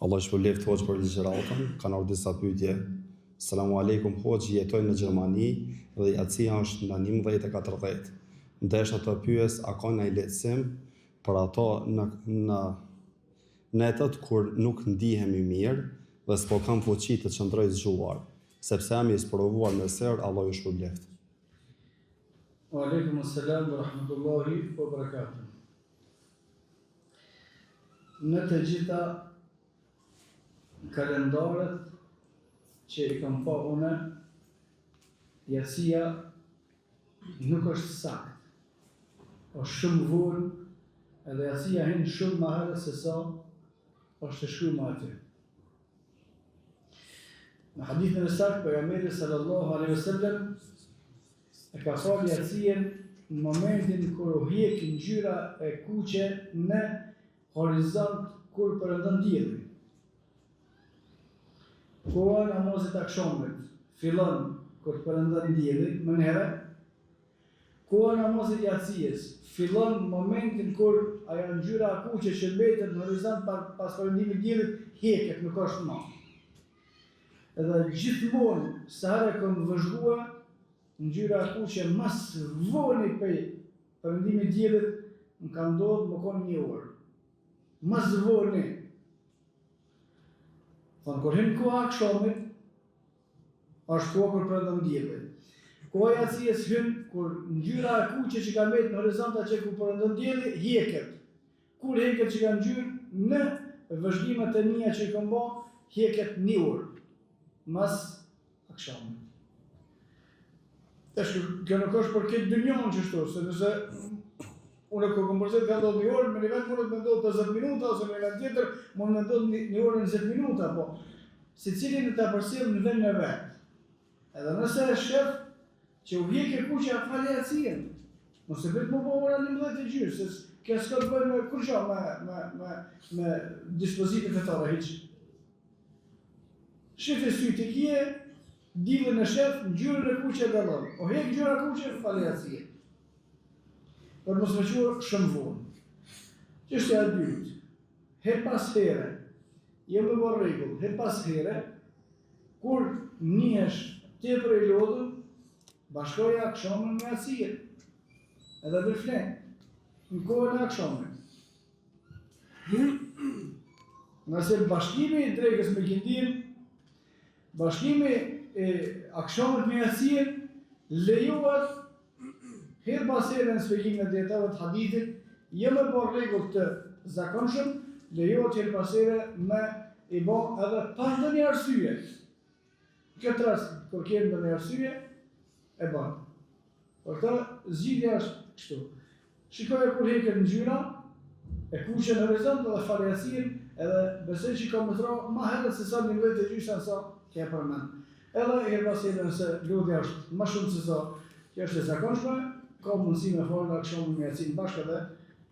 Allah shpëleft hoxh për ligjëratën, kanë ardhur disa pyetje. Selamu alaikum hoxh, jetoj në Gjermani dhe yatsia është nga 11:40. Ndesha të pyes a ka ndonjë lehtësim për ato në netët kur nuk ndihemi mirë dhe s'po kam fuqi të qëndroj zgjuar, sepse jam i sprovuar me ser, Allah ju shpëleft. Wa alaikum assalam wa rahmatullahi wa barakatuh. Në të gjitha kalendarët që i kam pa une, yatsia nuk është sakt. Është shumë vonë, edhe yatsia hin shumë më herët se sa është e shkruar aty. Në hadithin e saktë pejgamberi sallallahu alaihi wasallam e ka thënë yatsien në momentin kur u hiq ngjyra e kuqe në horizont kur përëndon dielli. Koha e namazit akşamit fillon kur përëndon dielli, më herë. Koha e namazit yatsies fillon momentin kur ajo ngjyra e kuqe që mbetet në horizont pas përëndimit diellit hiqet, nuk është më. Edhe gjithmonë sa herë kam vëzhguar ngjyra e kuqe mas voni për përëndimit diellit më ka ndodhur më kon 1 orë. Mas voni. Thonë, kur hin koha akşamit, është koha kur përëndon dielli. Koha e yatsies hyn kur ngjyra e kuqe që ka mbetë në horizont atë ku përëndon dielli hiqet. Kur hiqet që ka ngjyrë në vëzhgimet e mia që i kam bë, hiqet 1 orë. Mas akşamit. Kjo nuk është për këtë dynjon që shtu, se nëse unë kur kom përzet ka ndodhë 1 orë, me një vend mundet me ndodhë 50 minuta, ose me një vend tjetër mundet me ndodhë 1 orë 20 minuta, po se cilin e ta përsirë në vend në vend. Edhe nëse e shef që u hiqe kuqe a falë yatsien, mos e vetë më po ora 11:30, se kjo s'ka të bëjë me kurgja, me dispozitive fetare hiç. Shefe sy të kje, dilën e shef, ngjyrën e kuqe e dallon. O hek ngjyra kuqe, falë yatsien. Për mos me quar shumë vonë. Çështja e dytë, he pas here, jo me bërë rregull, he pas here, kur njihesh tepër i lodhur, bashkoja akşamën me yatsien. Edhe dhe flen, në kohën e akşamit. Nëse bashkimi i drekës me kindin, bashkimi e akşamit me yatsien lejohet her pas here në shpjegimin e dietarëve të hadithit, jo me bërë rregull të zakonshëm, lejohet her pas here me i bë edhe pa ndonjë arsye. Në këtë rast, kur ke ndonjë arsye, e bën. Por këtë zgjidhja është kështu. Shikoje kur hiqet ngjyra e kuqe në horizont dhe falë yatsien, edhe besoj që ka më thro më herët se sa 11:30 sa ke përmend. Edhe her pas here nëse lutja është më shumë se sa që është e zakonshme, ka mundësi me falë akşamën me yatsien bashkë edhe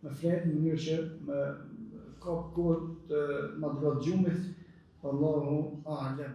me fletë në mënyrë që me ka kohë të madhgat gjumit, Allahu a'lam.